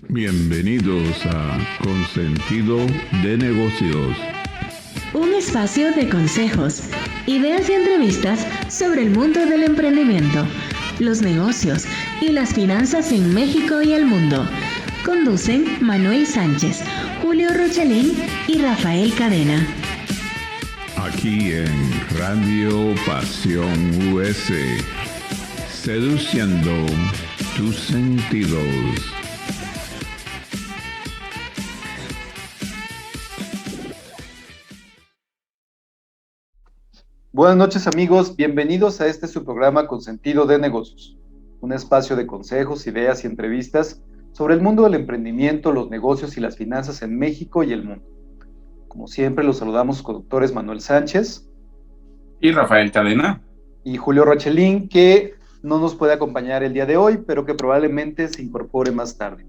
Bienvenidos a Consentido de Negocios. Un espacio de consejos, ideas y entrevistas sobre el mundo del emprendimiento, los negocios y las finanzas en México y el mundo. Conducen Manuel Sánchez, Julio Rochelín y Rafael Cadena. Aquí en Radio Pasión US, seduciendo tus sentidos. Buenas noches amigos, bienvenidos a este su programa Consentido de Negocios, un espacio de consejos, ideas y entrevistas sobre el mundo del emprendimiento, los negocios y las finanzas en México y el mundo. Como siempre los saludamos conductores Manuel Sánchez y Rafael Cadena y Julio Rochelín, que no nos puede acompañar el día de hoy, pero que probablemente se incorpore más tarde.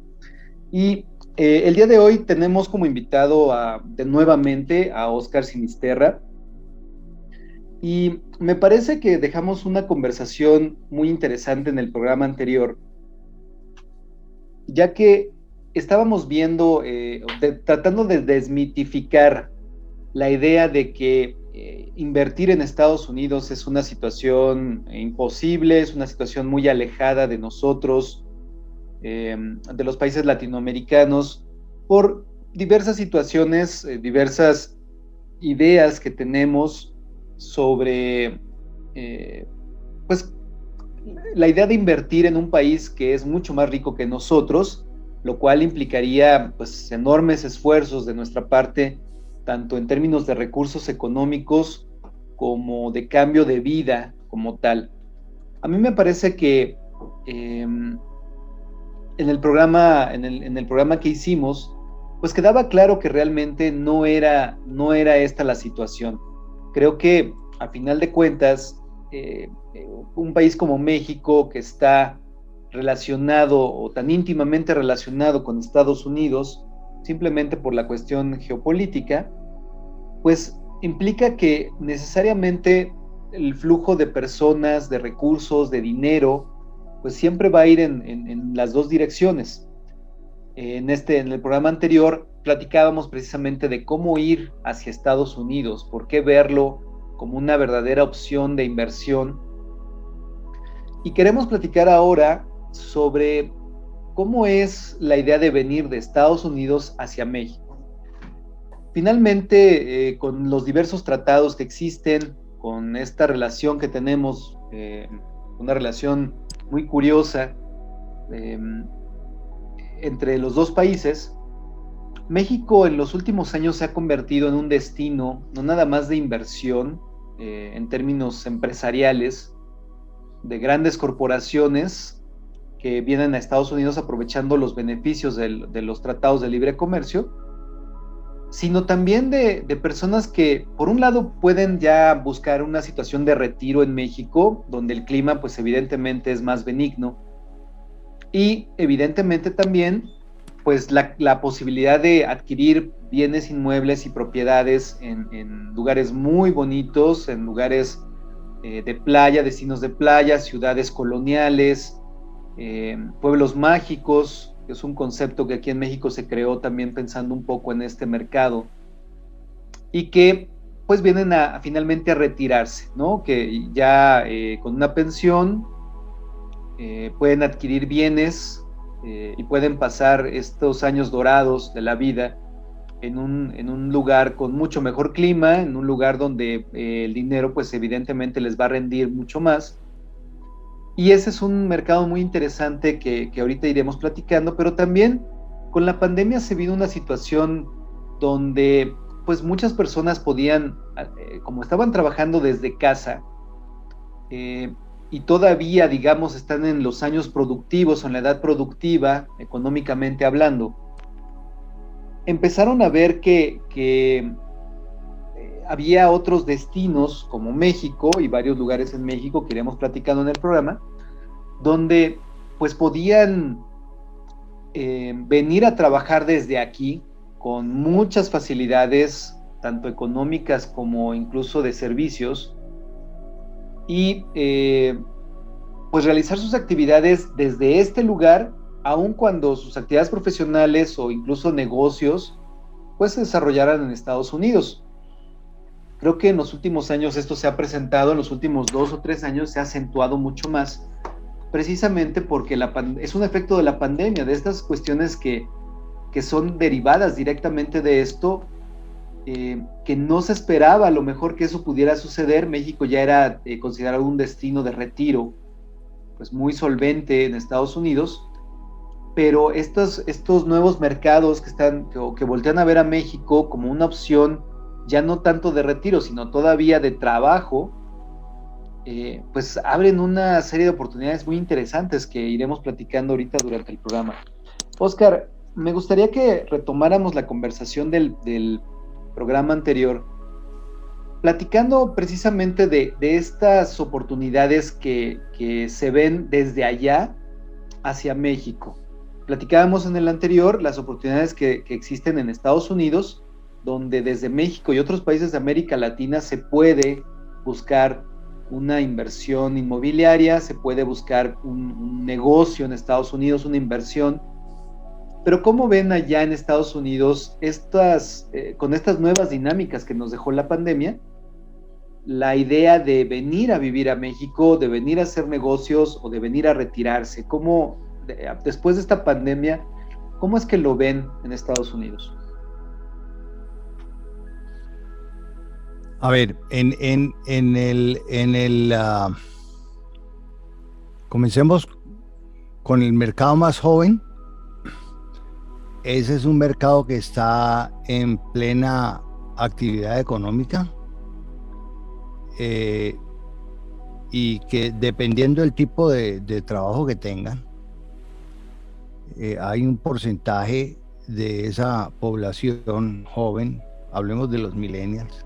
Y el día de hoy tenemos como invitado nuevamente a Óscar Sinisterra. Y me parece que dejamos una conversación muy interesante en el programa anterior, ya que estábamos viendo, tratando de desmitificar la idea de que invertir en Estados Unidos es una situación imposible, es una situación muy alejada de nosotros, de los países latinoamericanos, por diversas situaciones, diversas ideas que tenemos sobre pues la idea de invertir en un país que es mucho más rico que nosotros, lo cual implicaría pues enormes esfuerzos de nuestra parte, tanto en términos de recursos económicos como de cambio de vida como tal. A mí me parece que en el programa que hicimos, pues quedaba claro que realmente no era esta la situación. Creo que, a final de cuentas, un país como México, que está relacionado o tan íntimamente relacionado con Estados Unidos, simplemente por la cuestión geopolítica, pues implica que necesariamente el flujo de personas, de recursos, de dinero, pues siempre va a ir en las dos direcciones. En el programa anterior platicábamos precisamente de cómo ir hacia Estados Unidos, por qué verlo como una verdadera opción de inversión. Y queremos platicar ahora sobre cómo es la idea de venir de Estados Unidos hacia México. Finalmente, con los diversos tratados que existen, con esta relación que tenemos, una relación muy curiosa, entre los dos países, México en los últimos años se ha convertido en un destino no nada más de inversión en términos empresariales, de grandes corporaciones que vienen a Estados Unidos aprovechando los beneficios de los tratados de libre comercio, sino también de personas que por un lado pueden ya buscar una situación de retiro en México, donde el clima pues evidentemente es más benigno, y evidentemente también pues la posibilidad de adquirir bienes inmuebles y propiedades en lugares muy bonitos, en lugares de playa, destinos de playa, ciudades coloniales, pueblos mágicos, que es un concepto que aquí en México se creó también pensando un poco en este mercado, y que pues vienen finalmente a retirarse, ¿no? Que ya con una pensión pueden adquirir bienes y pueden pasar estos años dorados de la vida en un lugar con mucho mejor clima, en un lugar donde el dinero pues evidentemente les va a rendir mucho más. Y ese es un mercado muy interesante que ahorita iremos platicando, pero también con la pandemia se vino una situación donde pues muchas personas podían, como estaban trabajando desde casa, y todavía, digamos, están en los años productivos o en la edad productiva, económicamente hablando, empezaron a ver que había otros destinos como México y varios lugares en México que iremos platicando en el programa, donde pues podían venir a trabajar desde aquí con muchas facilidades, tanto económicas como incluso de servicios, y pues realizar sus actividades desde este lugar, aun cuando sus actividades profesionales o incluso negocios pues se desarrollaran en Estados Unidos. Creo que en los últimos años esto se ha presentado, en los últimos 2 o 3 años se ha acentuado mucho más, precisamente porque es un efecto de la pandemia, de estas cuestiones que son derivadas directamente de esto, que no se esperaba a lo mejor que eso pudiera suceder. México ya era considerado un destino de retiro, pues muy solvente en Estados Unidos, pero estos nuevos mercados que voltean a ver a México como una opción ya no tanto de retiro, sino todavía de trabajo, pues abren una serie de oportunidades muy interesantes que iremos platicando ahorita durante el programa. Oscar, me gustaría que retomáramos la conversación del programa anterior, platicando precisamente de estas oportunidades que se ven desde allá hacia México. Platicábamos en el anterior las oportunidades que existen en Estados Unidos, donde desde México y otros países de América Latina se puede buscar una inversión inmobiliaria, se puede buscar un negocio en Estados Unidos, una inversión. Pero ¿cómo ven allá en Estados Unidos con estas nuevas dinámicas que nos dejó la pandemia, la idea de venir a vivir a México, de venir a hacer negocios o de venir a retirarse? ¿Cómo, después de esta pandemia, cómo es que lo ven en Estados Unidos? A ver, comencemos con el mercado más joven. Ese es un mercado que está en plena actividad económica, y que dependiendo del tipo de trabajo que tengan, hay un porcentaje de esa población joven, hablemos de los millennials,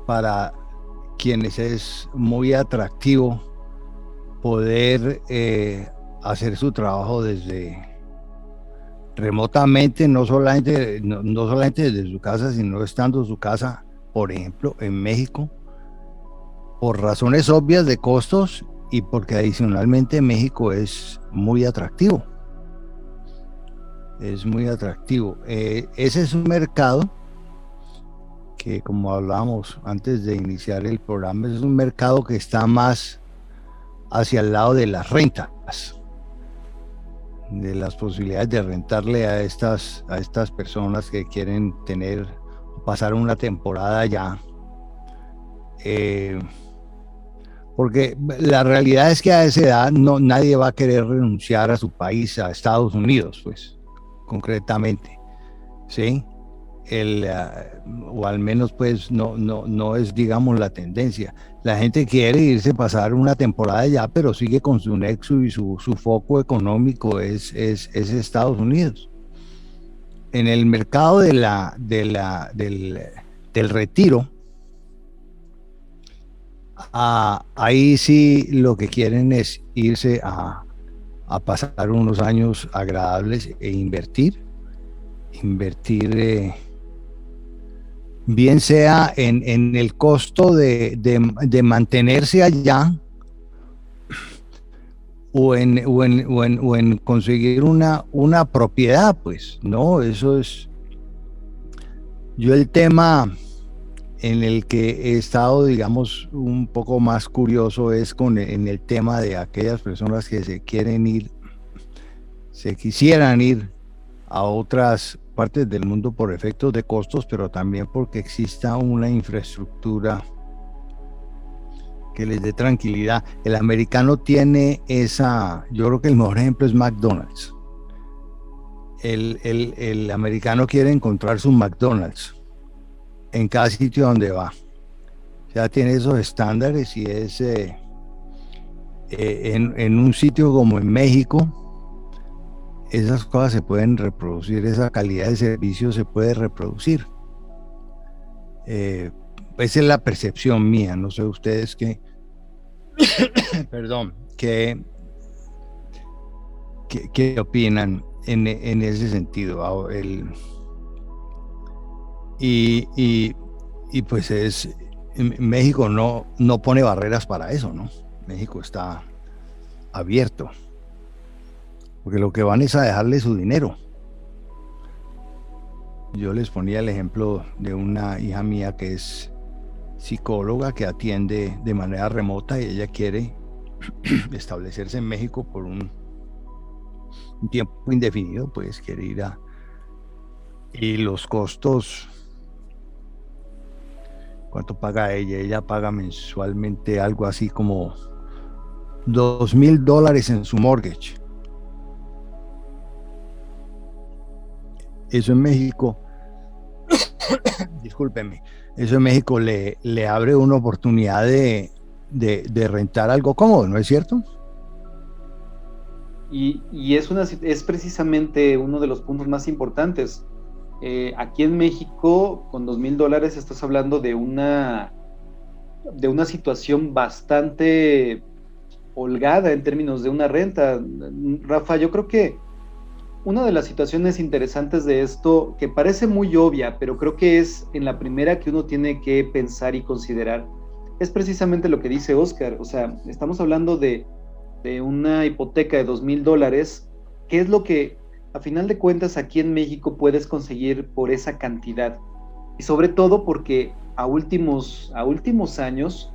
para quienes es muy atractivo poder hacer su trabajo desde remotamente, no solamente desde su casa, sino estando en su casa, por ejemplo, en México, por razones obvias de costos y porque adicionalmente México es muy atractivo. Es muy atractivo. Ese es un mercado que, como hablábamos antes de iniciar el programa, es un mercado que está más hacia el lado de las rentas, de las posibilidades de rentarle a estas personas que quieren pasar una temporada allá. Porque la realidad es que a esa edad nadie va a querer renunciar a su país, a Estados Unidos, pues, concretamente, ¿sí? O al menos pues no es, digamos, la tendencia. La gente quiere irse a pasar una temporada allá, pero sigue con su nexo y su foco económico es Estados Unidos. En el mercado del retiro, ahí sí lo que quieren es irse a pasar unos años agradables e invertir, bien sea en el costo de mantenerse allá, o en conseguir una propiedad, pues, ¿no? Eso es. Yo el tema en el que he estado, digamos, un poco más curioso es en el tema de aquellas personas que se quisieran ir a otras partes del mundo por efectos de costos, pero también porque exista una infraestructura que les dé tranquilidad. El americano tiene yo creo que el mejor ejemplo es McDonald's. El americano quiere encontrar su McDonald's en cada sitio donde va. Ya tiene esos estándares, y es en un sitio como en México, esas cosas se pueden reproducir, esa calidad de servicio se puede reproducir. Esa es la percepción mía, no sé ustedes qué perdón, qué opinan en ese sentido. Y pues México no pone barreras para eso, ¿no? México está abierto, porque lo que van es a dejarle su dinero. Yo les ponía el ejemplo de una hija mía que es psicóloga, que atiende de manera remota, y ella quiere establecerse en México por un tiempo indefinido, pues quiere ir a... Y los costos, ¿cuánto paga ella? Ella paga mensualmente algo así como $2,000 en su mortgage. Eso en México, discúlpenme, eso en México le abre una oportunidad de rentar algo cómodo, ¿no es cierto? Y es precisamente uno de los puntos más importantes. Aquí en México, con $2,000 estás hablando de una situación bastante holgada en términos de una renta. Rafa, yo creo que una de las situaciones interesantes de esto, que parece muy obvia, pero creo que es en la primera que uno tiene que pensar y considerar, es precisamente lo que dice Oscar. O sea, estamos hablando de una hipoteca de $2,000. ¿Qué es lo que, a final de cuentas, aquí en México puedes conseguir por esa cantidad? Y sobre todo porque a últimos años,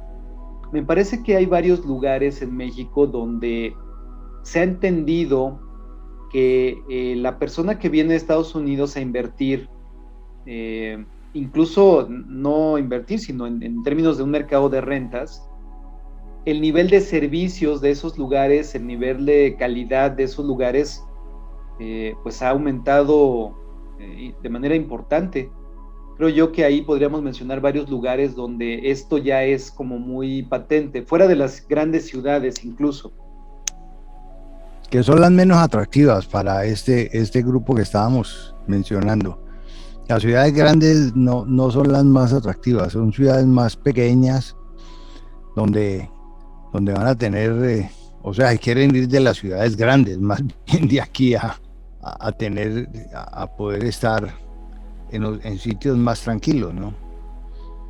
me parece que hay varios lugares en México donde se ha entendido que la persona que viene de Estados Unidos a invertir, incluso no invertir, sino en términos de un mercado de rentas, el nivel de servicios de esos lugares, el nivel de calidad de esos lugares, pues ha aumentado de manera importante. Creo yo que ahí podríamos mencionar varios lugares donde esto ya es como muy patente, fuera de las grandes ciudades incluso. Que son las menos atractivas para este grupo que estábamos mencionando. Las ciudades grandes no son las más atractivas, son ciudades más pequeñas donde van a tener, o sea, quieren ir de las ciudades grandes, más bien de aquí a poder estar en sitios más tranquilos, ¿no?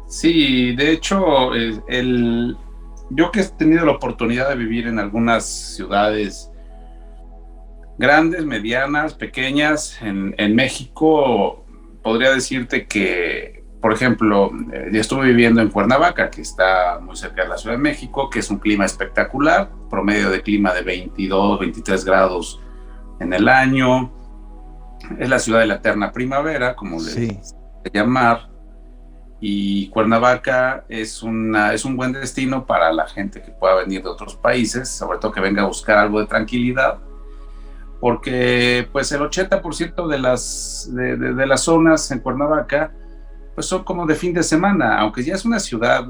Sí, de hecho, yo que he tenido la oportunidad de vivir en algunas ciudades grandes, medianas, pequeñas, en México, podría decirte que, por ejemplo, yo estuve viviendo en Cuernavaca, que está muy cerca de la Ciudad de México, que es un clima espectacular, promedio de clima de 22, 23 grados en el año. Es la ciudad de la eterna primavera, como le llamar, y Cuernavaca es un buen destino para la gente que pueda venir de otros países, sobre todo que venga a buscar algo de tranquilidad, porque pues el 80% de las zonas en Cuernavaca pues son como de fin de semana, aunque ya es una ciudad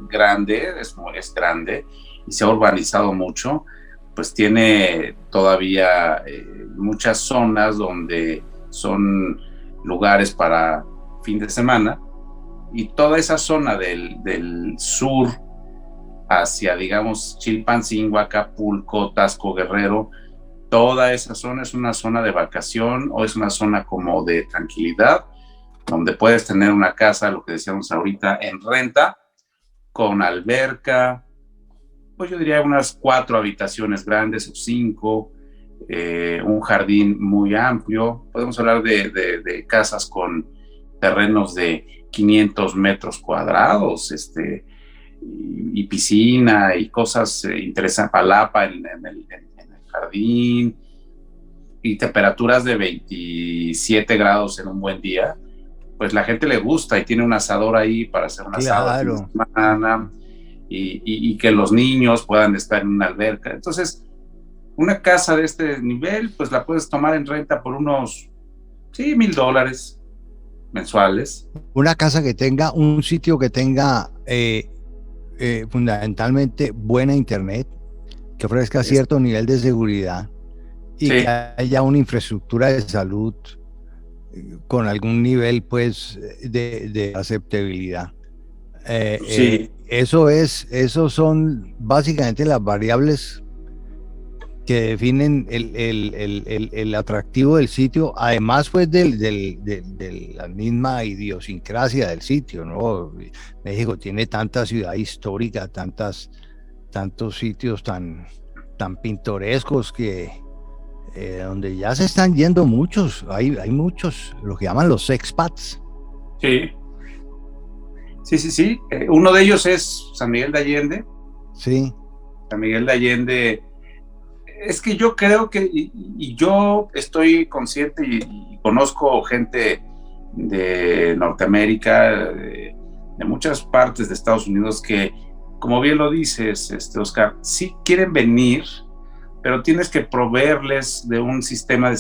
grande, es grande y se ha urbanizado mucho, pues tiene todavía muchas zonas donde son lugares para fin de semana, y toda esa zona del sur hacia, digamos, Chilpancingo, Acapulco, Taxco, Guerrero, toda esa zona es una zona de vacación o es una zona como de tranquilidad, donde puedes tener una casa, lo que decíamos ahorita, en renta, con alberca, pues yo diría unas 4 habitaciones grandes o 5, un jardín muy amplio. Podemos hablar de casas con terrenos de 500 metros cuadrados, y piscina y cosas interesantes, palapa en el jardín, y temperaturas de 27 grados en un buen día. Pues la gente le gusta y tiene un asador ahí para hacer un asado de semana, y que los niños puedan estar en una alberca. Entonces, una casa de este nivel, pues la puedes tomar en renta por unos, $1,000 mensuales. Una casa que tenga un sitio que tenga fundamentalmente buena internet, que ofrezca cierto nivel de seguridad y que haya una infraestructura de salud con algún nivel pues de aceptabilidad. Esos son básicamente las variables que definen el atractivo del sitio, además pues de la misma idiosincrasia del sitio, ¿no? México tiene tanta ciudad histórica, tantas tantos sitios tan pintorescos que donde ya se están yendo muchos, hay muchos, lo que llaman los expats. Sí. Uno de ellos es San Miguel de Allende. Sí. San Miguel de Allende, es que yo creo que, y yo estoy consciente y conozco gente de Norteamérica, de muchas partes de Estados Unidos que, como bien lo dices, Oscar, sí quieren venir, pero tienes que proveerles de un sistema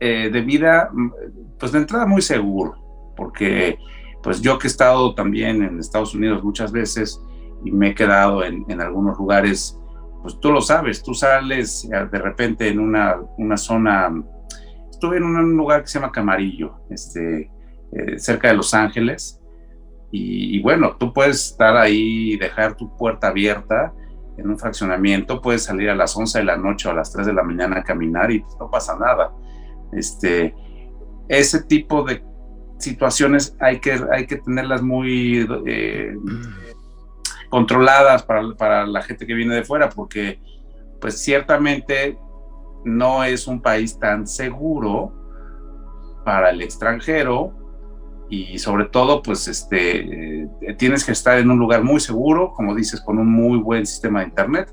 de vida, pues de entrada muy seguro, porque pues yo que he estado también en Estados Unidos muchas veces y me he quedado en algunos lugares, pues tú lo sabes, tú sales de repente en una zona, estuve en un lugar que se llama Camarillo, cerca de Los Ángeles, y bueno, tú puedes estar ahí y dejar tu puerta abierta en un fraccionamiento, puedes salir a las 11 de la noche o a las 3 de la mañana a caminar y pues no pasa nada. Ese tipo de situaciones hay que tenerlas muy controladas para la gente que viene de fuera, porque pues ciertamente no es un país tan seguro para el extranjero, y sobre todo pues tienes que estar en un lugar muy seguro, como dices, con un muy buen sistema de internet,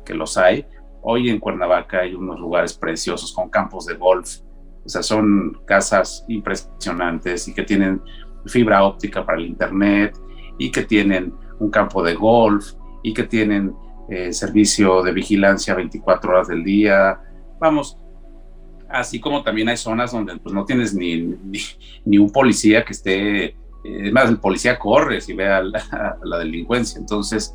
que los hay. Hoy en Cuernavaca hay unos lugares preciosos con campos de golf, o sea, son casas impresionantes y que tienen fibra óptica para el internet y que tienen un campo de golf y que tienen servicio de vigilancia 24 horas del día. Vamos, así como también hay zonas donde pues no tienes ni un policía que esté, más el policía corre si ve a la delincuencia. Entonces,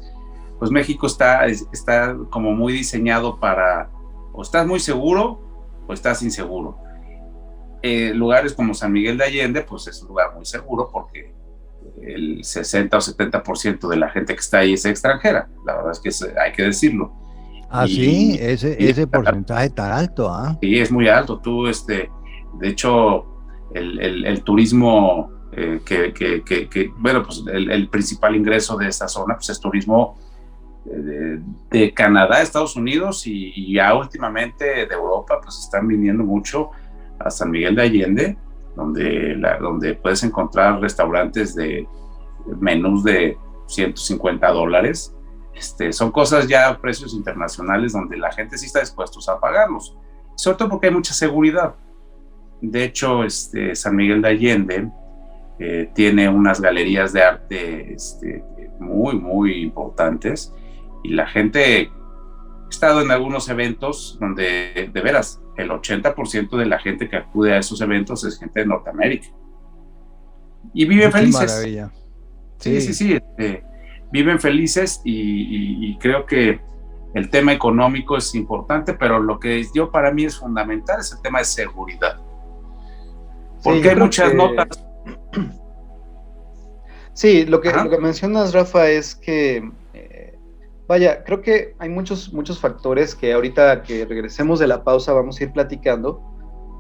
pues México está como muy diseñado para, o estás muy seguro o estás inseguro. Lugares como San Miguel de Allende, pues es un lugar muy seguro porque el 60 o 70% de la gente que está ahí es extranjera. La verdad es que hay que decirlo. Sí, ese porcentaje tan alto, ¿ah? Sí, es muy alto. Tú, de hecho, el turismo bueno, pues el principal ingreso de esta zona pues es turismo de Canadá, Estados Unidos y ya últimamente de Europa, pues están viniendo mucho a San Miguel de Allende, donde puedes encontrar restaurantes de menús de $150. Son cosas ya precios internacionales donde la gente sí está dispuesta a pagarlos, sobre todo porque hay mucha seguridad. De hecho, San Miguel de Allende tiene unas galerías de arte muy, muy importantes, y la gente, he estado en algunos eventos donde de veras el 80% de la gente que acude a esos eventos es gente de Norteamérica y viven felices. Maravilla. Sí. Viven felices, y creo que el tema económico es importante, pero lo que para mí es fundamental es el tema de seguridad. Porque hay muchas notas. Sí, lo que mencionas, Rafa, es que, vaya, creo que hay muchos factores que ahorita que regresemos de la pausa vamos a ir platicando,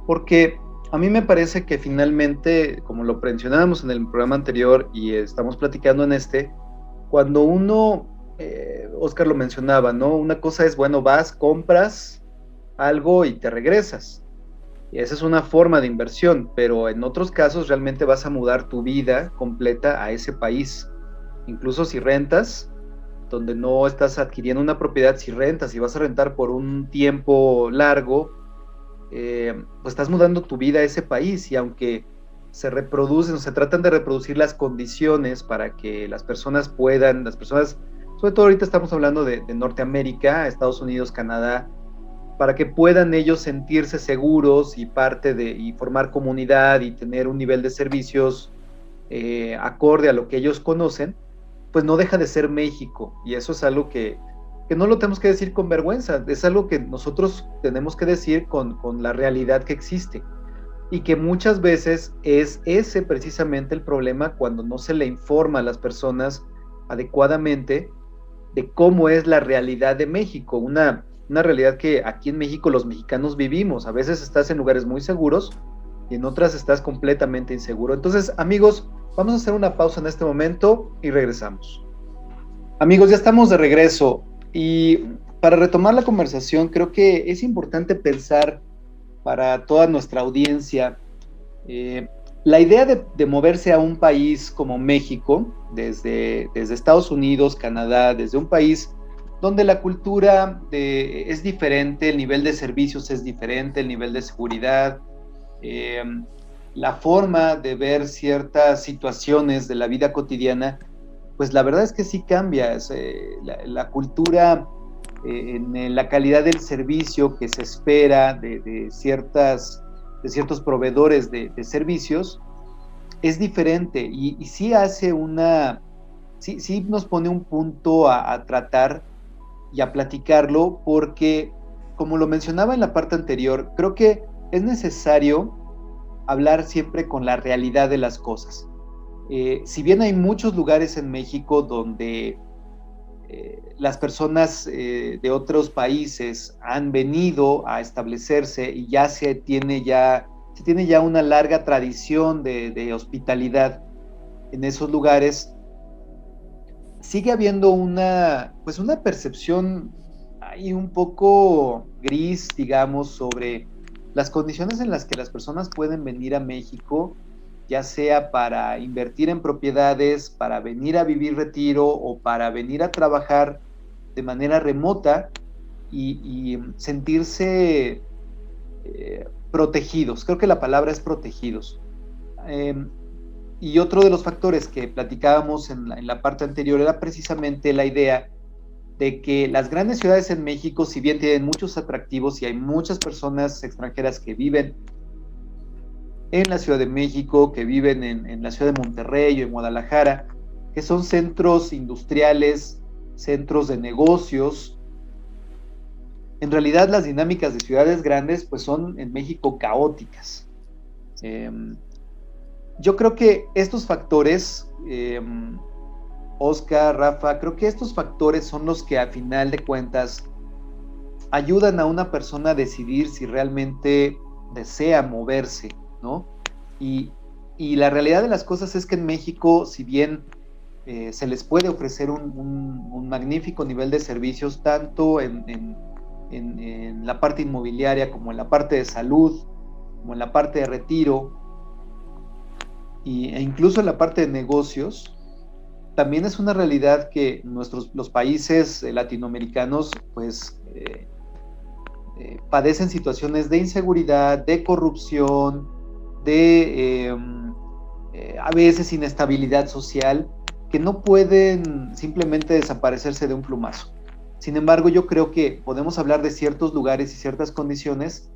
porque a mí me parece que finalmente, como lo mencionábamos en el programa anterior y estamos platicando en cuando uno, Oscar lo mencionaba, ¿no? Una cosa es, bueno, vas, compras algo y te regresas. Y esa es una forma de inversión, pero en otros casos realmente vas a mudar tu vida completa a ese país. Incluso si rentas, donde no estás adquiriendo una propiedad, si rentas y vas a rentar por un tiempo largo, pues estás mudando tu vida a ese país, y aunque se tratan de reproducir las condiciones para que las personas, sobre todo ahorita estamos hablando de Norteamérica, Estados Unidos, Canadá, para que puedan ellos sentirse seguros y y formar comunidad y tener un nivel de servicios acorde a lo que ellos conocen, pues no deja de ser México, y eso es algo que no lo tenemos que decir con vergüenza, es algo que nosotros tenemos que decir con la realidad que existe, y que muchas veces es ese precisamente el problema cuando no se le informa a las personas adecuadamente de cómo es la realidad de México, una realidad que aquí en México los mexicanos vivimos. A veces estás en lugares muy seguros y en otras estás completamente inseguro. Entonces, amigos, vamos a hacer una pausa en este momento y regresamos. Amigos, ya estamos de regreso y para retomar la conversación, creo que es importante pensar para toda nuestra audiencia la idea de moverse a un país como México, desde Estados Unidos, Canadá, desde un país donde la cultura es diferente, el nivel de servicios es diferente, el nivel de seguridad, la forma de ver ciertas situaciones de la vida cotidiana, pues la verdad es que sí cambia. La cultura en la calidad del servicio que se espera de ciertos proveedores de servicios es diferente y sí hace sí nos pone un punto a tratar y a platicarlo, porque como lo mencionaba en la parte anterior, creo que es necesario hablar siempre con la realidad de las cosas. Si bien hay muchos lugares en México donde las personas de otros países han venido a establecerse y ya se tiene ya una larga tradición de hospitalidad en esos lugares, sigue habiendo una percepción ahí un poco gris, digamos, sobre las condiciones en las que las personas pueden venir a México, ya sea para invertir en propiedades, para venir a vivir retiro o para venir a trabajar de manera remota y sentirse protegidos. Creo que la palabra es protegidos. Y otro de los factores que platicábamos en la parte anterior era precisamente la idea de que las grandes ciudades en México, si bien tienen muchos atractivos y hay muchas personas extranjeras que viven en la Ciudad de México, que viven en la ciudad de Monterrey o en Guadalajara, que son centros industriales, centros de negocios, en realidad las dinámicas de ciudades grandes pues son en México caóticas. Yo creo que estos factores, Oscar, Rafa, creo que estos factores son los que a final de cuentas ayudan a una persona a decidir si realmente desea moverse, ¿no? Y la realidad de las cosas es que en México, si bien se les puede ofrecer un magnífico nivel de servicios, tanto en la parte inmobiliaria como en la parte de salud, como en la parte de retiro, e incluso en la parte de negocios, también es una realidad que los países latinoamericanos pues padecen situaciones de inseguridad, de corrupción, de a veces inestabilidad social, que no pueden simplemente desaparecerse de un plumazo. Sin embargo, yo creo que podemos hablar de ciertos lugares y ciertas condiciones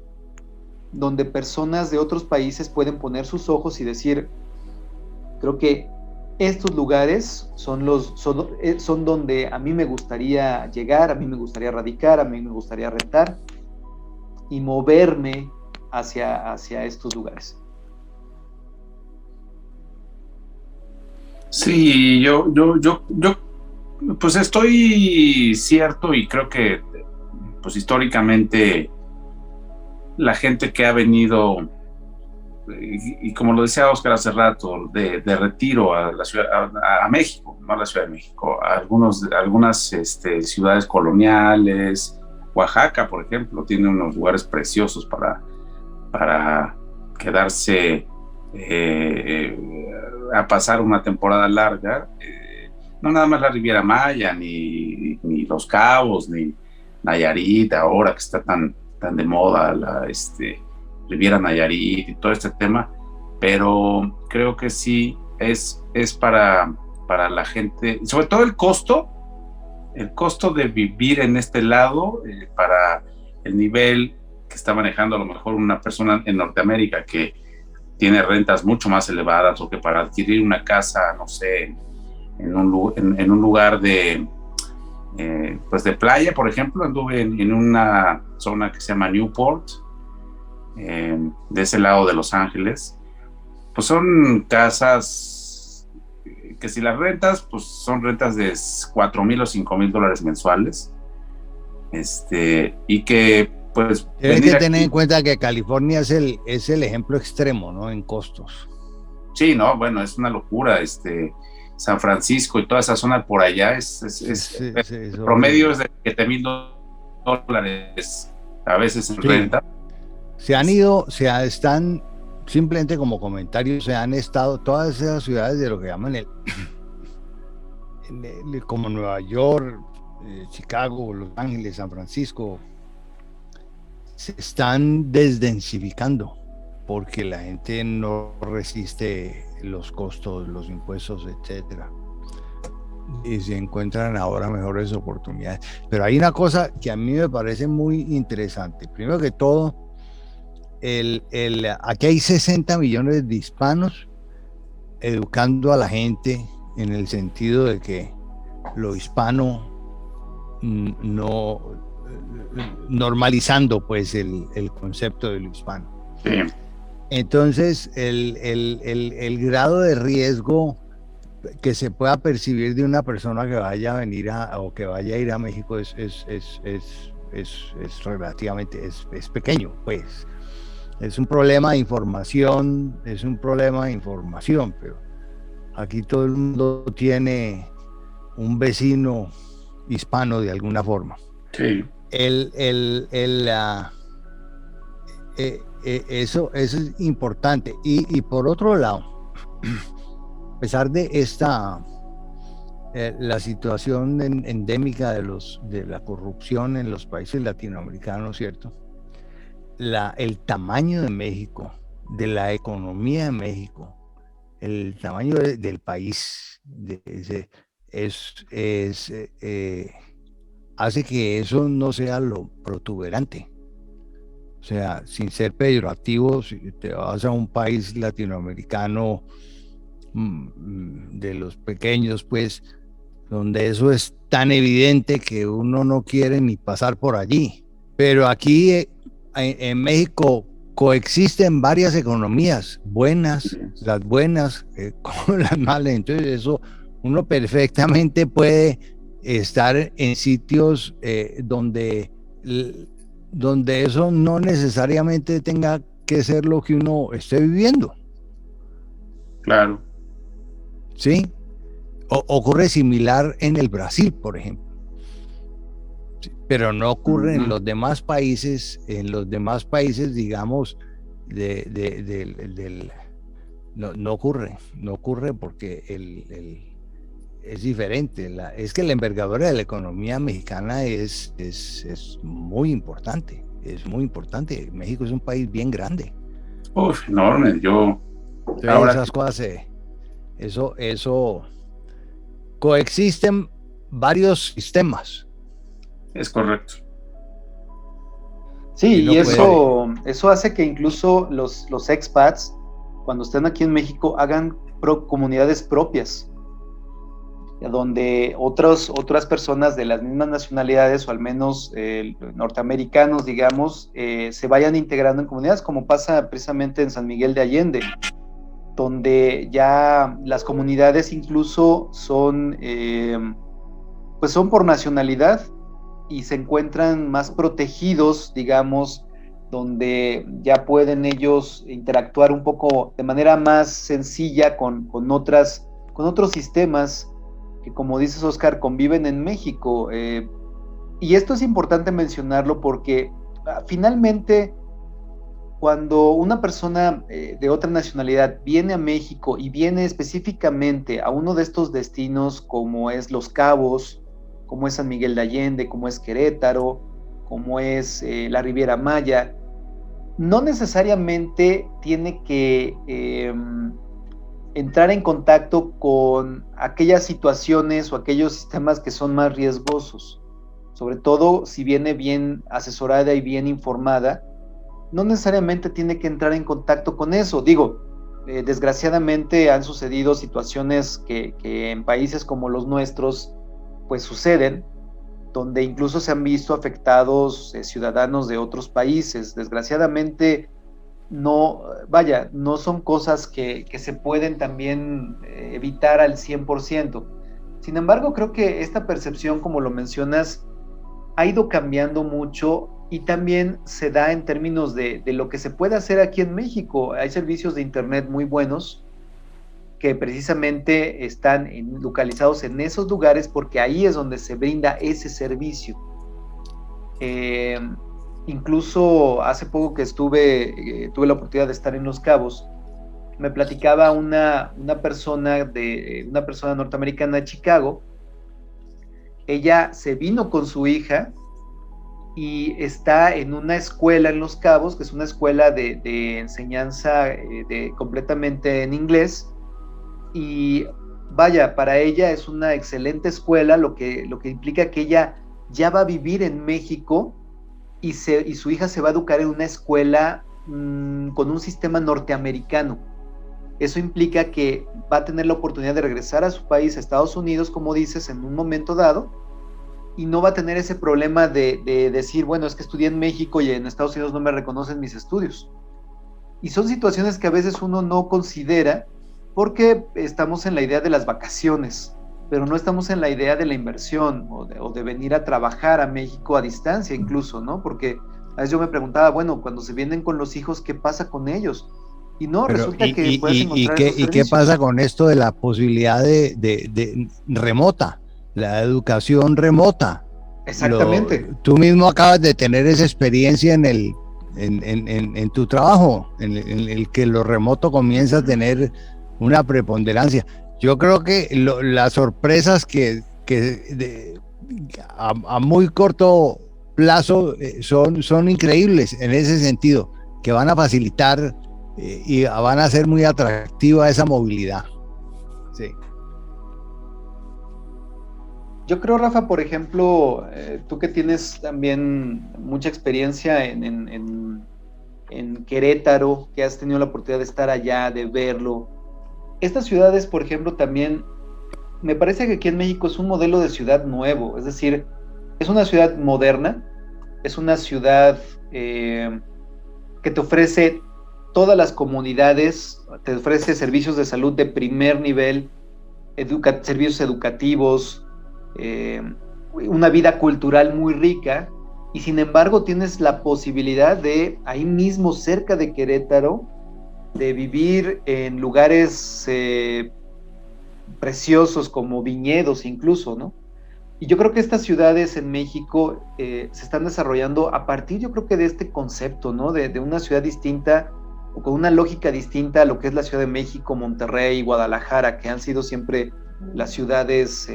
donde personas de otros países pueden poner sus ojos y decir: creo que estos lugares son donde a mí me gustaría llegar, a mí me gustaría radicar, a mí me gustaría rentar y moverme hacia estos lugares. Sí, yo pues estoy cierto, y creo que pues históricamente la gente que ha venido, y como lo decía Oscar hace rato, de retiro a la ciudad, a México, no a la Ciudad de México, a algunas ciudades coloniales. Oaxaca, por ejemplo, tiene unos lugares preciosos para quedarse a pasar una temporada larga. No nada más la Riviera Maya, ni Los Cabos, ni Nayarit, ahora que está tan de moda la Riviera Nayarit y todo este tema, pero creo que sí es para la gente, sobre todo el costo de vivir en este lado, para el nivel que está manejando a lo mejor una persona en Norteamérica que tiene rentas mucho más elevadas, o que para adquirir una casa, no sé, en un lugar de playa, por ejemplo, anduve en una zona que se llama Newport, de ese lado de Los Ángeles. Pues son casas que si las rentas, pues son rentas de $4,000 o $5,000 mensuales, y que pues tienes que tener en cuenta que California es el ejemplo extremo, ¿no? En costos. Sí, no, bueno, es una locura, San Francisco y toda esa zona por allá, el promedio es de $7,000 a veces en renta. Están simplemente como comentarios, se han estado todas esas ciudades de lo que llaman como Nueva York, Chicago, Los Ángeles, San Francisco, se están desdensificando porque la gente no resiste los costos, los impuestos, etcétera, y se encuentran ahora mejores oportunidades. Pero hay una cosa que a mí me parece muy interesante. Primero que todo, aquí hay 60 millones de hispanos educando a la gente en el sentido de que lo hispano no normalizando pues el concepto de lo hispano. Sí. Entonces el grado de riesgo que se pueda percibir de una persona que vaya a venir o que vaya a ir a México es relativamente es pequeño, pues. Es un problema de información, pero aquí todo el mundo tiene un vecino hispano de alguna forma. Sí. Eso es importante. Y por otro lado, a pesar de la situación endémica de la corrupción en los países latinoamericanos, ¿cierto? El tamaño de México, de la economía de México, el tamaño del país, hace que eso no sea lo protuberante. O sea, sin ser peyorativo, si te vas a un país latinoamericano de los pequeños, pues, donde eso es tan evidente que uno no quiere ni pasar por allí. Pero aquí en México coexisten varias economías, buenas, las buenas con las malas. Entonces eso uno perfectamente puede estar en sitios donde eso no necesariamente tenga que ser lo que uno esté viviendo. Claro. ¿Sí? Ocurre similar en el Brasil, por ejemplo. Sí, pero no ocurre en los demás países, digamos, no ocurre porque es diferente. Es que la envergadura de la economía mexicana es muy importante, México es un país bien grande. Enorme. Ahora esas cosas, eso coexisten varios sistemas. Es correcto. Sí, y eso hace que incluso los expats, cuando estén aquí en México, hagan comunidades propias, donde otras personas de las mismas nacionalidades, o al menos norteamericanos, digamos, se vayan integrando en comunidades, como pasa precisamente en San Miguel de Allende, donde ya las comunidades incluso son por nacionalidad, y se encuentran más protegidos, digamos, donde ya pueden ellos interactuar un poco de manera más sencilla con otros sistemas que, como dices, Oscar, conviven en México. Y esto es importante mencionarlo porque finalmente, cuando una persona de otra nacionalidad viene a México y viene específicamente a uno de estos destinos, como es Los Cabos, como es San Miguel de Allende, como es Querétaro, como es la Riviera Maya, no necesariamente tiene que entrar en contacto con aquellas situaciones o aquellos sistemas que son más riesgosos. Sobre todo si viene bien asesorada y bien informada, no necesariamente tiene que entrar en contacto con eso. Digo, desgraciadamente han sucedido situaciones que en países como los nuestros pues suceden, donde incluso se han visto afectados ciudadanos de otros países. Desgraciadamente no son cosas que se pueden también evitar al 100%. Sin embargo, creo que esta percepción, como lo mencionas, ha ido cambiando mucho, y también se da en términos de lo que se puede hacer aquí en México. Hay servicios de internet muy buenos, que precisamente están localizados en esos lugares porque ahí es donde se brinda ese servicio. Incluso hace poco que tuve la oportunidad de estar en Los Cabos, me platicaba una persona norteamericana de Chicago. Ella se vino con su hija y está en una escuela en Los Cabos, que es una escuela de enseñanza completamente en inglés, y vaya, para ella es una excelente escuela, lo que implica que ella ya va a vivir en México y su hija se va a educar en una escuela con un sistema norteamericano. Eso implica que va a tener la oportunidad de regresar a su país, a Estados Unidos, como dices, en un momento dado, y no va a tener ese problema de decir, bueno, es que estudié en México y en Estados Unidos no me reconocen mis estudios. Y son situaciones que a veces uno no considera porque estamos en la idea de las vacaciones, pero no estamos en la idea de la inversión o de venir a trabajar a México a distancia incluso, ¿no? Porque a veces yo me preguntaba, bueno, cuando se vienen con los hijos, ¿qué pasa con ellos? Y no, pero resulta que puedes encontrar esos servicios. ¿Y qué pasa con esto de la posibilidad de remota, la educación remota? Exactamente. Tú mismo acabas de tener esa experiencia en tu trabajo, en el que lo remoto comienza a tener una preponderancia. Yo creo que las sorpresas que a muy corto plazo son increíbles en ese sentido, que van a facilitar y van a hacer muy atractiva esa movilidad. Sí. Yo creo, Rafa, por ejemplo, tú que tienes también mucha experiencia en Querétaro, que has tenido la oportunidad de estar allá, de verlo. Estas ciudades, por ejemplo, también me parece que aquí en México es un modelo de ciudad nuevo, es decir, es una ciudad moderna, es una ciudad que te ofrece todas las comunidades, te ofrece servicios de salud de primer nivel, servicios educativos, una vida cultural muy rica, y sin embargo tienes la posibilidad de, ahí mismo cerca de Querétaro, de vivir en lugares preciosos como viñedos incluso, ¿no? Y yo creo que estas ciudades en México se están desarrollando a partir, yo creo que de este concepto, ¿no? De una ciudad distinta o con una lógica distinta a lo que es la Ciudad de México, Monterrey, Guadalajara, que han sido siempre las ciudades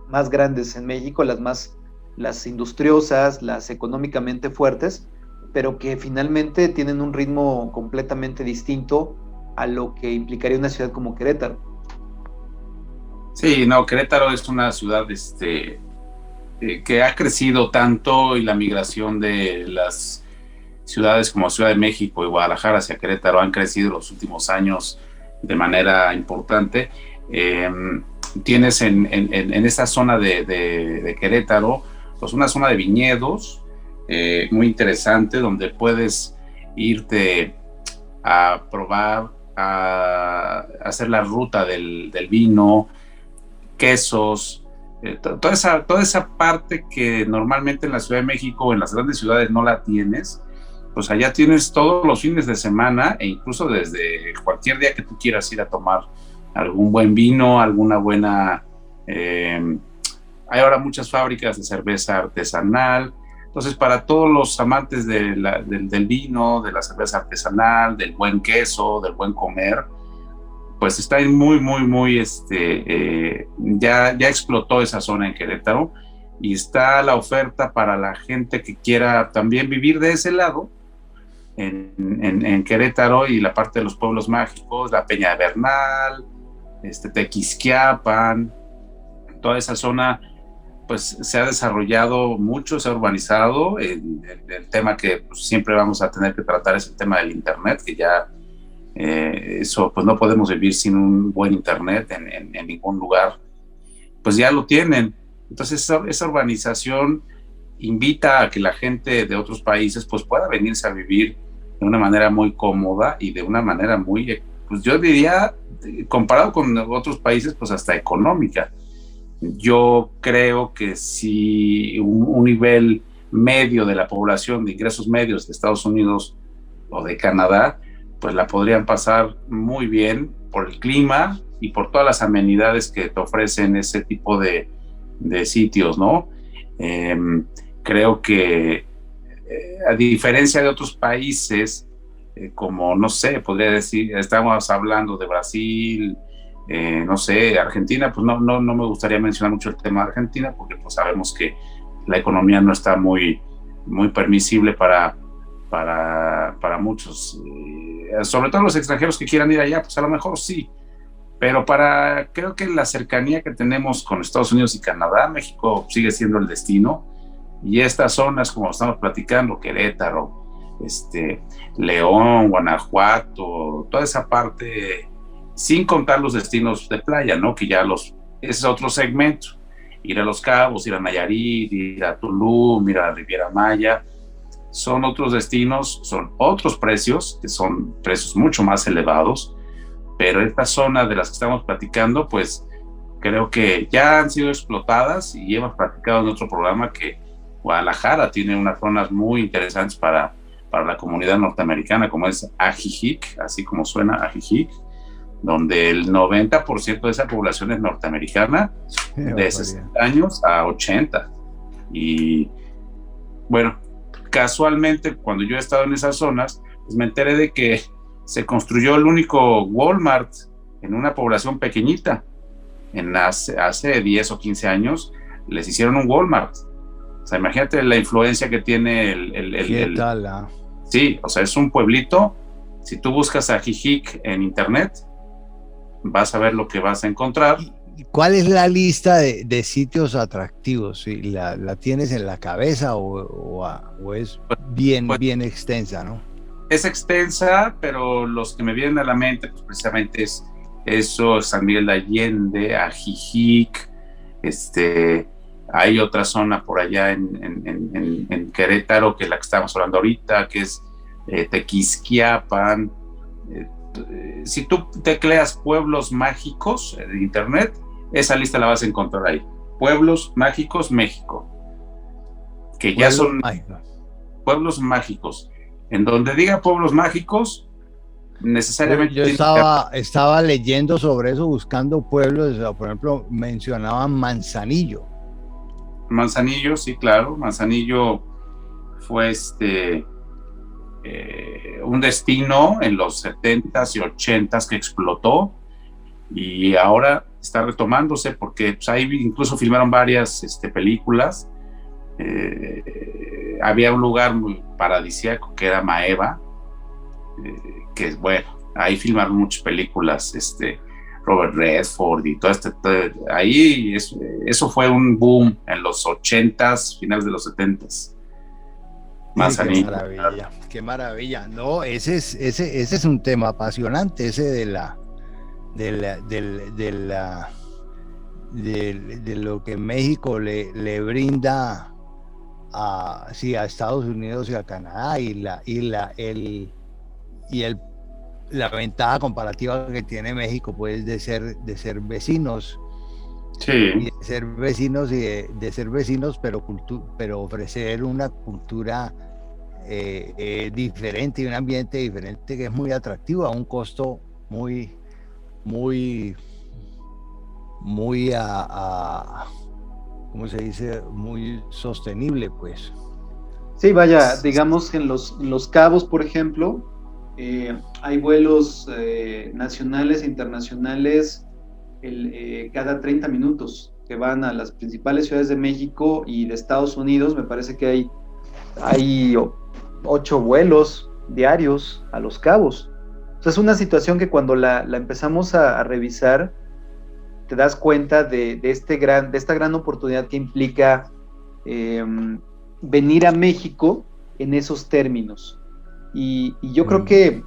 más grandes en México, las industriosas, las económicamente fuertes, pero que finalmente tienen un ritmo completamente distinto a lo que implicaría una ciudad como Querétaro. Sí, no, Querétaro es una ciudad que ha crecido tanto, y la migración de las ciudades como Ciudad de México y Guadalajara hacia Querétaro han crecido en los últimos años de manera importante. Tienes en esta zona de Querétaro, pues una zona de viñedos muy interesante, donde puedes irte a probar, a hacer la ruta del vino, quesos, toda esa parte que normalmente en la Ciudad de México o en las grandes ciudades no la tienes. Pues allá tienes todos los fines de semana, e incluso desde cualquier día que tú quieras ir a tomar algún buen vino, alguna buena... hay ahora muchas fábricas de cerveza artesanal. Entonces, para todos los amantes del vino, de la cerveza artesanal, del buen queso, del buen comer, pues está muy, ya explotó esa zona en Querétaro, y está la oferta para la gente que quiera también vivir de ese lado, en Querétaro, y la parte de los pueblos mágicos, la Peña de Bernal, Tequisquiapan, toda esa zona, pues se ha desarrollado mucho, se ha urbanizado. El tema que pues, siempre vamos a tener que tratar es el tema del internet, que ya eso, pues no podemos vivir sin un buen internet en ningún lugar, pues ya lo tienen. Entonces esa urbanización invita a que la gente de otros países pues pueda venirse a vivir de una manera muy cómoda y de una manera muy, pues yo diría, comparado con otros países, pues hasta económica. Yo creo que si un nivel medio de la población de ingresos medios de Estados Unidos o de Canadá, pues la podrían pasar muy bien por el clima y por todas las amenidades que te ofrecen ese tipo de sitios, ¿no? Creo que a diferencia de otros países, como, no sé, podría decir, estamos hablando de Brasil, no sé, Argentina, pues no me gustaría mencionar mucho el tema de Argentina, porque pues sabemos que la economía no está muy permisible para muchos, sobre todo los extranjeros que quieran ir allá, pues a lo mejor sí, pero creo que la cercanía que tenemos con Estados Unidos y Canadá, México sigue siendo el destino, y estas zonas, como estamos platicando, Querétaro, León, Guanajuato, toda esa parte, sin contar los destinos de playa, ¿no? Que ya ese es otro segmento, ir a Los Cabos, ir a Nayarit, ir a Tulum, ir a la Riviera Maya, son otros destinos, son otros precios, que son precios mucho más elevados, pero esta zona de las que estamos platicando, pues creo que ya han sido explotadas, y hemos platicado en otro programa que Guadalajara tiene unas zonas muy interesantes para la comunidad norteamericana, como es Ajijic, así como suena Ajijic, donde el 90% de esa población es norteamericana, de 60 años a 80. Y bueno, casualmente, cuando yo he estado en esas zonas, pues me enteré de que se construyó el único Walmart en una población pequeñita. Hace 10 o 15 años les hicieron un Walmart. O sea, imagínate la influencia que tiene ¿Qué tal? Sí, o sea, es un pueblito. Si tú buscas a Ajijic en internet, vas a ver lo que vas a encontrar. ¿Cuál es la lista de sitios atractivos? ¿Sí? ¿La tienes en la cabeza o es bien extensa, no? Es extensa, pero los que me vienen a la mente, pues precisamente es eso, San Miguel de Allende, Ajijic, hay otra zona por allá en Querétaro, que es la que estamos hablando ahorita, que es Tequisquiapan. Si tú tecleas pueblos mágicos en internet, esa lista la vas a encontrar ahí. Pueblos mágicos México, que ya son pueblos mágicos. En donde diga pueblos mágicos, necesariamente... Yo estaba leyendo sobre eso, buscando pueblos, por ejemplo, mencionaban Manzanillo. Manzanillo, sí, claro. Manzanillo fue un destino en los 70s y 80s que explotó, y ahora está retomándose porque pues, ahí incluso filmaron varias películas. Había un lugar muy paradisíaco que era Maeva, que es bueno, ahí filmaron muchas películas, Robert Redford y todo ahí eso fue un boom en los 80s, finales de los 70s. Manzanillo. Qué maravilla. No, ese es un tema apasionante, ese de lo que México le brinda a Estados Unidos y a Canadá, y la ventaja comparativa que tiene México, pues, de ser vecinos. Sí. Y de ser vecinos, pero ofrecer una cultura diferente y un ambiente diferente que es muy atractivo a un costo muy ¿cómo se dice? Muy sostenible, pues. Sí, vaya, digamos que en los Cabos, por ejemplo, hay vuelos nacionales e internacionales cada 30 minutos que van a las principales ciudades de México y de Estados Unidos. Me parece que hay 8 vuelos diarios a Los Cabos. O sea, es una situación que cuando la empezamos a revisar, te das cuenta de esta gran oportunidad que implica venir a México en esos términos. Y yo creo que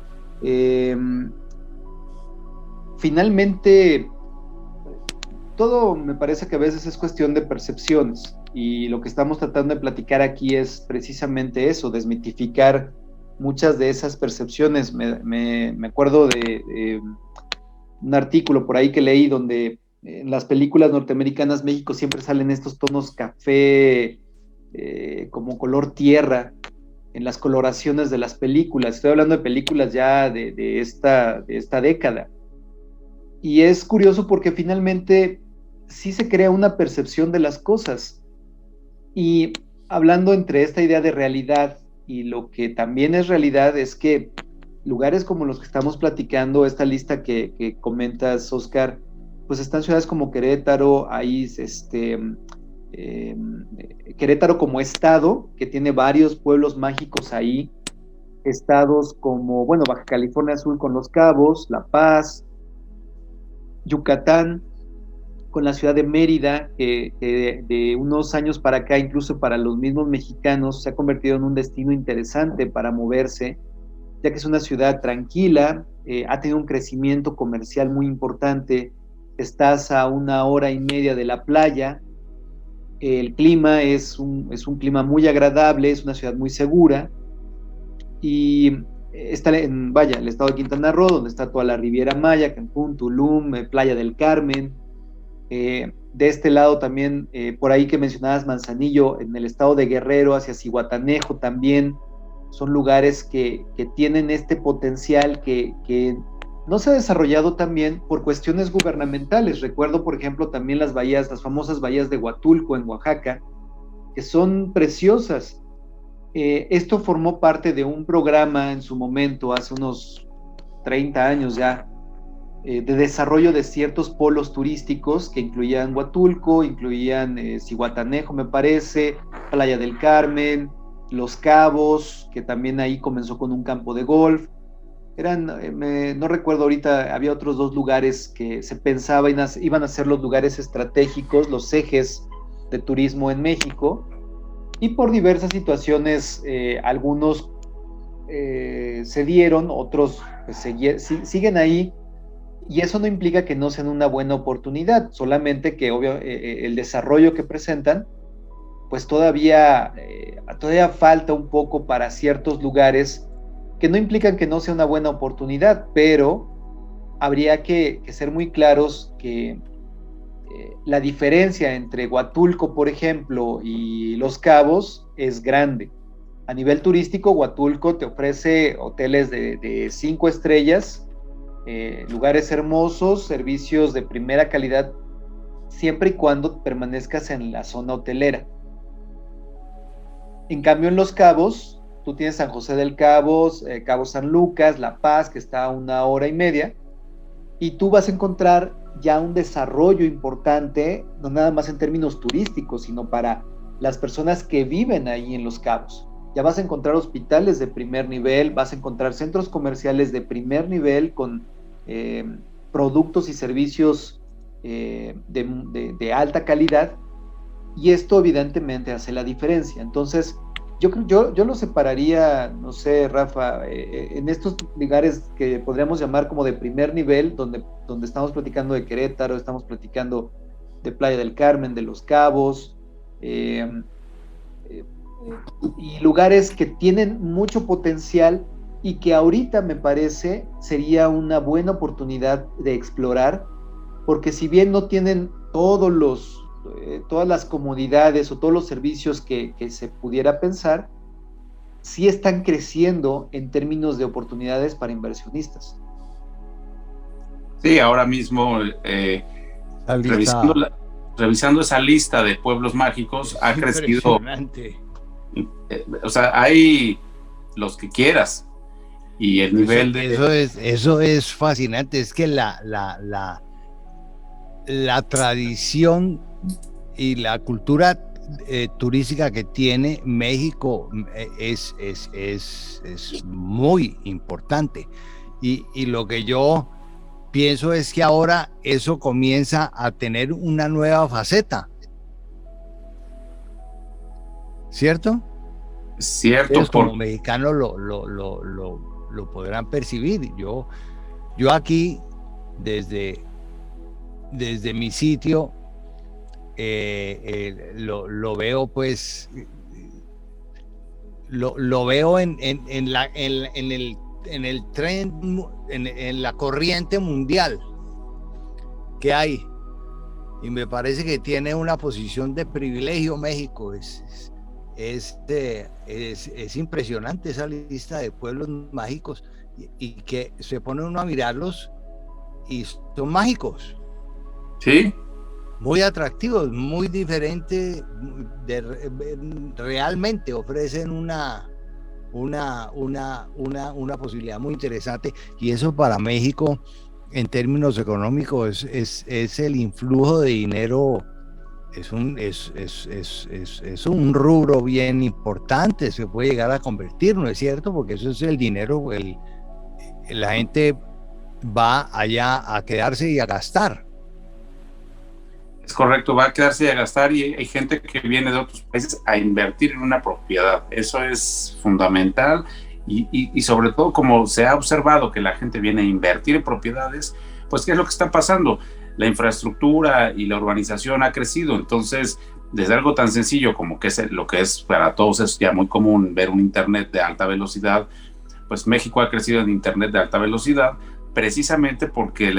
finalmente todo me parece que a veces es cuestión de percepciones, y lo que estamos tratando de platicar aquí es precisamente eso, desmitificar muchas de esas percepciones. Me acuerdo de un artículo por ahí que leí donde en las películas norteamericanas México siempre salen estos tonos café, como color tierra, en las coloraciones de las películas. Estoy hablando de películas ya de esta década. Y es curioso porque finalmente sí se crea una percepción de las cosas. Y hablando entre esta idea de realidad y lo que también es realidad, es que lugares como los que estamos platicando, esta lista que comentas, Oscar, pues están ciudades como Querétaro, ahí Querétaro como estado, que tiene varios pueblos mágicos ahí, estados como, bueno, Baja California Sur con Los Cabos, La Paz, Yucatán, con la ciudad de Mérida, que de unos años para acá, incluso para los mismos mexicanos, se ha convertido en un destino interesante para moverse, ya que es una ciudad tranquila, ha tenido un crecimiento comercial muy importante, estás a 1 hora y media de la playa, el clima es un clima muy agradable, es una ciudad muy segura, y está vaya, el estado de Quintana Roo, donde está toda la Riviera Maya, Cancún, Tulum, Playa del Carmen. De este lado también, por ahí que mencionabas Manzanillo, en el estado de Guerrero, hacia Zihuatanejo también, son lugares que tienen este potencial que no se ha desarrollado también por cuestiones gubernamentales. Recuerdo, por ejemplo, también las bahías, las famosas bahías de Huatulco en Oaxaca, que son preciosas. Esto formó parte de un programa en su momento, hace unos 30 años ya, de desarrollo de ciertos polos turísticos que incluían Huatulco, incluían Zihuatanejo, me parece, Playa del Carmen, Los Cabos, que también ahí comenzó con un campo de golf. No recuerdo ahorita, había otros 2 lugares que se pensaba iban a ser los lugares estratégicos, los ejes de turismo en México, y por diversas situaciones, algunos se dieron, otros pues, siguen ahí, y eso no implica que no sean una buena oportunidad, solamente que obvio, el desarrollo que presentan, pues todavía falta un poco para ciertos lugares que no implican que no sea una buena oportunidad, pero habría que ser muy claros que la diferencia entre Huatulco, por ejemplo, y Los Cabos es grande. A nivel turístico, Huatulco te ofrece hoteles de 5 estrellas, lugares hermosos, servicios de primera calidad, siempre y cuando permanezcas en la zona hotelera. En cambio, en Los Cabos, tú tienes San José del Cabo, Cabo San Lucas, La Paz, que está a 1 hora y media, y tú vas a encontrar ya un desarrollo importante, no nada más en términos turísticos, sino para las personas que viven ahí en Los Cabos. Ya vas a encontrar hospitales de primer nivel, vas a encontrar centros comerciales de primer nivel con productos y servicios de alta calidad, y esto evidentemente hace la diferencia. Entonces, yo lo separaría, no sé, Rafa, en estos lugares que podríamos llamar como de primer nivel, donde estamos platicando de Querétaro, estamos platicando de Playa del Carmen, de Los Cabos, y lugares que tienen mucho potencial y que ahorita me parece sería una buena oportunidad de explorar, porque si bien no tienen todas las comodidades o todos los servicios que se pudiera pensar, sí están creciendo en términos de oportunidades para inversionistas. Sí, ahora mismo revisando esa lista de pueblos mágicos, ha crecido. O sea, hay los que quieras, y el nivel eso es fascinante. Es que la tradición y la cultura turística que tiene México es muy importante, y lo que yo pienso es que ahora eso comienza a tener una nueva faceta, ¿cierto? Cierto. Ellos como mexicanos lo podrán percibir. Yo aquí desde mi sitio lo veo, pues lo veo en el tren, en la corriente mundial que hay, y me parece que tiene una posición de privilegio México. es impresionante esa lista de pueblos mágicos y que se pone uno a mirarlos y son mágicos. Sí. Muy atractivos, muy diferentes, realmente ofrecen una posibilidad muy interesante, y eso para México en términos económicos es el influjo de dinero, es un rubro bien importante, se puede llegar a convertir, ¿no es cierto? Porque eso es el dinero, la gente va allá a quedarse y a gastar. Es correcto, va a quedarse a gastar, y hay gente que viene de otros países a invertir en una propiedad. Eso es fundamental, y sobre todo, como se ha observado que la gente viene a invertir en propiedades, pues ¿qué es lo que está pasando? La infraestructura y la urbanización ha crecido. Entonces, desde algo tan sencillo como que es lo que es para todos es ya muy común ver un internet de alta velocidad, pues México ha crecido en internet de alta velocidad, precisamente porque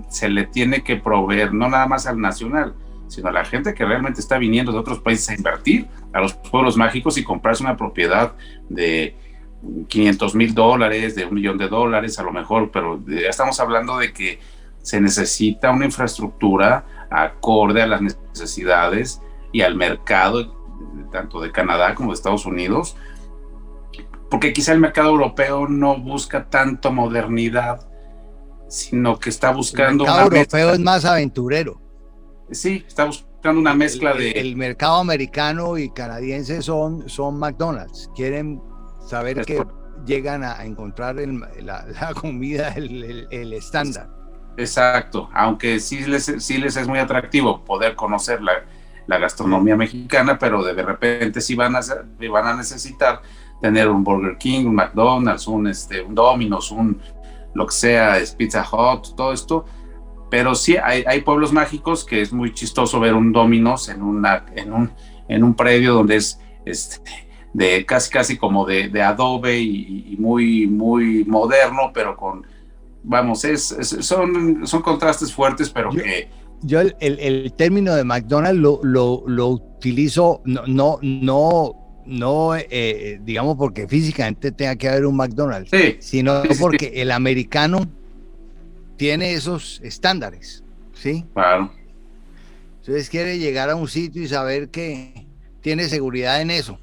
se le tiene que proveer no nada más al nacional, sino a la gente que realmente está viniendo de otros países a invertir a los pueblos mágicos y comprarse una propiedad de $500,000, de $1,000,000 a lo mejor, pero ya estamos hablando de que se necesita una infraestructura acorde a las necesidades y al mercado, tanto de Canadá como de Estados Unidos, porque quizá el mercado europeo no busca tanto modernidad, sino que está buscando... El mercado europeo es más aventurero. Sí, está buscando una mezcla de... El mercado americano y canadiense son McDonald's. Quieren saber que llegan a encontrar la comida, el estándar. Exacto, aunque sí les es muy atractivo poder conocer la gastronomía mexicana, pero de repente sí van a necesitar tener un Burger King, un McDonald's, un Domino's, lo que sea, Pizza Hut, todo esto. Pero sí hay pueblos mágicos que es muy chistoso ver un Domino's en un predio donde es de casi como de adobe y muy, muy moderno, pero vamos, son contrastes fuertes, pero yo el término de McDonald's lo utilizo no digamos porque físicamente tenga que haber un McDonald's, sí, sino porque el americano tiene esos estándares, ¿sí? Claro. Entonces quiere llegar a un sitio y saber que tiene seguridad en eso.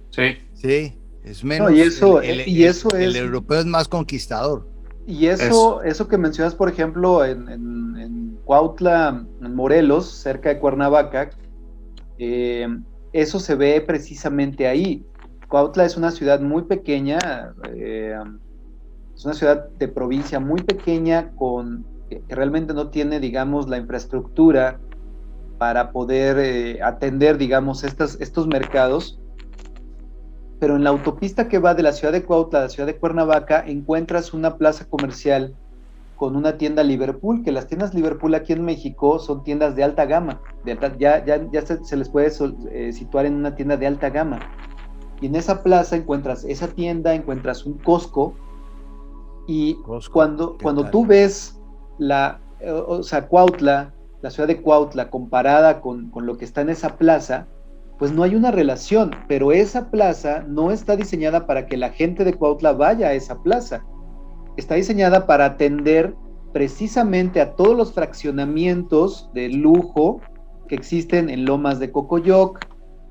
Sí. Sí, es menos. No, el europeo es más conquistador. Y eso que mencionas, por ejemplo, en Cuautla, en Morelos, cerca de Cuernavaca, eso se ve precisamente ahí. Cuautla es una ciudad muy pequeña, es una ciudad de provincia muy pequeña que realmente no tiene, digamos, la infraestructura para poder atender, digamos, estos mercados. Pero en la autopista que va de la ciudad de Cuautla a la ciudad de Cuernavaca encuentras una plaza comercial con una tienda Liverpool, que las tiendas Liverpool aquí en México son tiendas de alta gama, ya se les puede situar en una tienda de alta gama. Y en esa plaza encuentras esa tienda, encuentras un Costco, y cuando tú ves Cuautla, la ciudad de Cuautla comparada con lo que está en esa plaza, pues no hay una relación, pero esa plaza no está diseñada para que la gente de Cuautla vaya a esa plaza. Está diseñada para atender precisamente a todos los fraccionamientos de lujo que existen en Lomas de Cocoyoc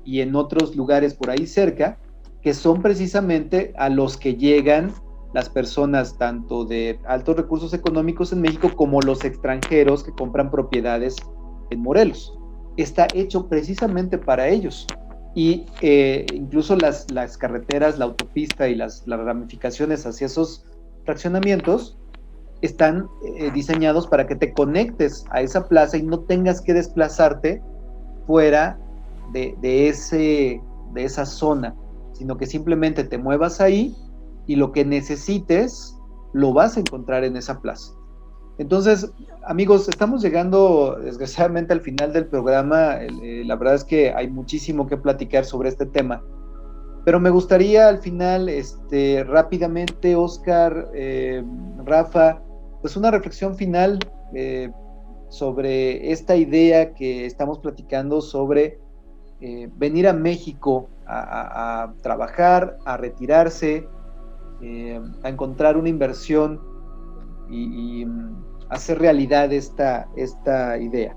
y en otros lugares por ahí cerca, que son precisamente a los que llegan las personas tanto de altos recursos económicos en México como los extranjeros que compran propiedades en Morelos. Está hecho precisamente para ellos, y incluso las carreteras, la autopista y las ramificaciones hacia esos fraccionamientos están diseñados para que te conectes a esa plaza y no tengas que desplazarte fuera de esa zona, sino que simplemente te muevas ahí y lo que necesites lo vas a encontrar en esa plaza. Entonces, amigos, estamos llegando desgraciadamente al final del programa. La verdad es que hay muchísimo que platicar sobre este tema, pero me gustaría al final, rápidamente, Oscar, Rafa, pues una reflexión final sobre esta idea que estamos platicando sobre venir a México a trabajar, a retirarse, a encontrar una inversión y hacer realidad esta idea.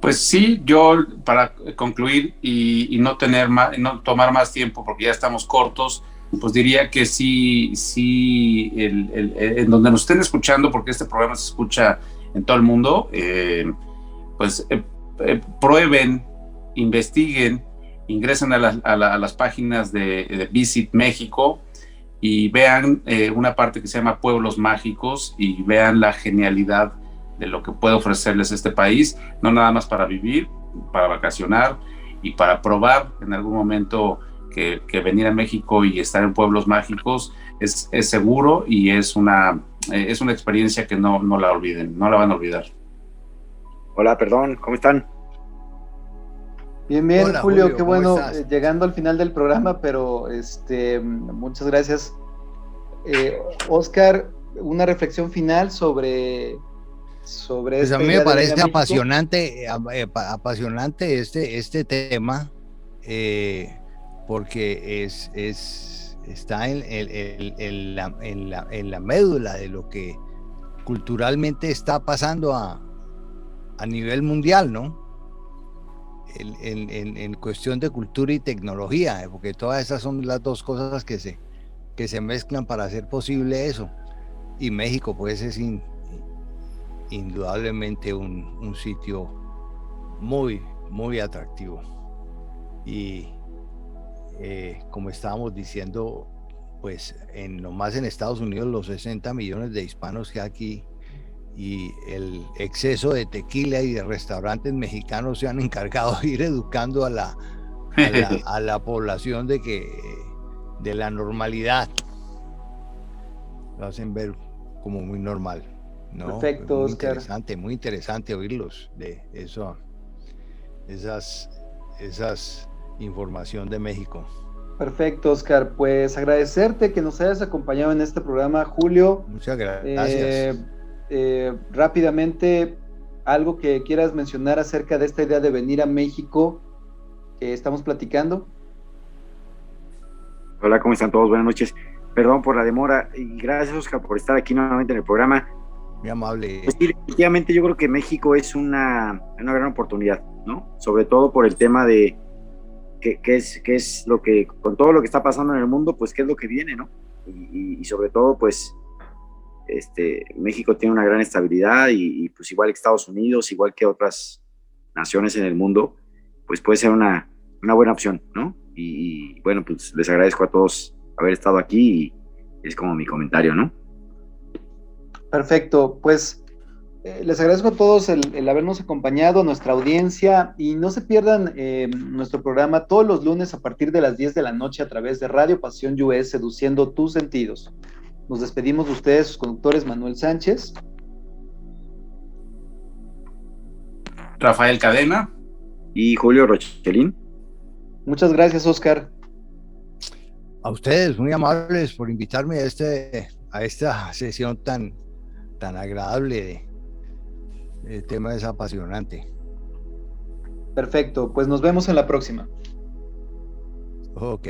Pues sí, yo para concluir y no tomar más tiempo porque ya estamos cortos, pues diría que sí, en donde nos estén escuchando, porque este programa se escucha en todo el mundo, prueben, investiguen, ingresen a las páginas de Visit México y vean una parte que se llama Pueblos Mágicos y vean la genialidad de lo que puede ofrecerles este país, no nada más para vivir, para vacacionar y para probar en algún momento que venir a México y estar en Pueblos Mágicos es seguro y es una experiencia que no la olviden, no la van a olvidar. Hola, perdón, ¿cómo están? Bien, Hola, Julio, qué bueno, llegando al final del programa, pero muchas gracias. Oscar, una reflexión final sobre pues a mí me parece apasionante este tema, porque está en la médula de lo que culturalmente está pasando a nivel mundial, ¿no? En cuestión de cultura y tecnología, porque todas esas son las dos cosas que se mezclan para hacer posible eso. Y México, pues, es indudablemente un sitio muy, muy atractivo. Y como estábamos diciendo, pues, nomás en Estados Unidos, los 60 millones de hispanos que hay aquí y el exceso de tequila y de restaurantes mexicanos se han encargado de ir educando a la población de la normalidad. Lo hacen ver como muy normal, ¿no? Perfecto, muy Oscar. Muy interesante oírlos de esas información de México. Perfecto, Oscar. Pues agradecerte que nos hayas acompañado en este programa, Julio. Muchas gracias. Rápidamente, algo que quieras mencionar acerca de esta idea de venir a México que estamos platicando. Hola, ¿cómo están todos? Buenas noches. Perdón por la demora y gracias, Oscar, por estar aquí nuevamente en el programa. Muy amable. Pues sí, definitivamente yo creo que México es una gran oportunidad, ¿no? Sobre todo por el tema de qué es lo que, con todo lo que está pasando en el mundo, pues qué es lo que viene, ¿no? Y sobre todo, pues, México tiene una gran estabilidad y pues igual que Estados Unidos, igual que otras naciones en el mundo, pues puede ser una buena opción, ¿no? Y bueno, pues les agradezco a todos haber estado aquí y es como mi comentario, ¿no? Perfecto, pues les agradezco a todos el habernos acompañado, a nuestra audiencia, y no se pierdan nuestro programa todos los lunes a partir de las 10 de la noche a través de Radio Pasión US, seduciendo tus sentidos. Nos despedimos de ustedes, sus conductores Manuel Sánchez, Rafael Cadena y Julio Rochelín. Muchas gracias, Oscar. A ustedes, muy amables por invitarme a esta sesión tan agradable. El tema es apasionante. Perfecto, pues nos vemos en la próxima. Ok.